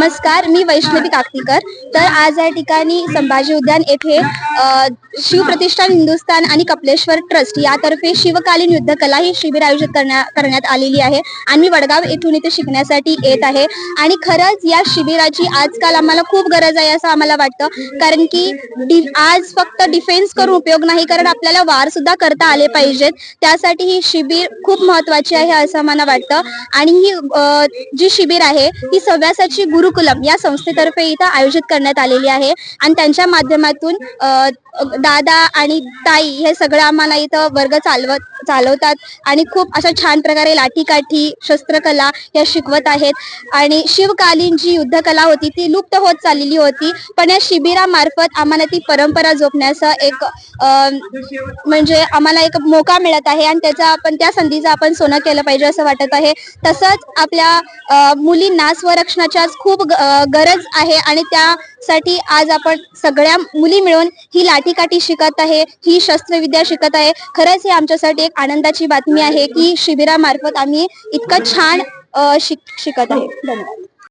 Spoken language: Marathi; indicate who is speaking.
Speaker 1: नमस्कार, मी वैष्णवी काकतीकर। तर आज या ठिकाणी संभाजी उद्यान येथे शिवप्रतिष्ठान हिंदुस्थान आणि कपिलेश्वर ट्रस्ट यातर्फे शिवकालीन युद्धकला ही शिबिर आयोजित करण्यात आलेली आहे आणि वडगाव येथून इथे शिकण्यासाठी येत आहे। आणि खरंच या शिबिराची आजकाल आम्हाला खूप गरज आहे असं आम्हाला वाटतं, कारण की आज फक्त डिफेन्स करून उपयोग नाही, कारण आपल्याला वार सुद्धा करता आले पाहिजेत। त्यासाठी ही शिबिर खूप महत्वाची आहे असं मला वाटतं। आणि ही जी शिबिर आहे ही सव्यासाची गुरुकुलम या संस्थेतर्फे इथं आयोजित करण्यात आलेली आहे आणि त्यांच्या माध्यमातून दादा आणि ताई हे सगळं आम्हाला इथं वर्ग चालवतात आणि खूप अशा छान प्रकारे लाठीकाठी शस्त्रकला या शिकवत आहेत। आणि शिवकालीन जी युद्धकला होती ती लुप्त होत चाललेली होती, पण या शिबिरामार्फत आम्हाला ती परंपरा जोपण्याचा एक म्हणजे आम्हाला एक मौका मिळत आहे आणि त्या संधीचं आपण सोनं केलं पाहिजे असं वाटत आहे। तसंच आपल्या मुलींना स्वरक्षणाची खूप गरज आहे आणि त्यासाठी आज आपण सगळ्या मुली मिळून ही लाठीकाठी शिकत आहे, ही शस्त्रविद्या शिकत आहे। खरंच ही आमच्यासाठी एक आनंदाची बातमी आहे की शिबिरामार्फत आम्ही इतकं छान शिकत आहे। धन्यवाद।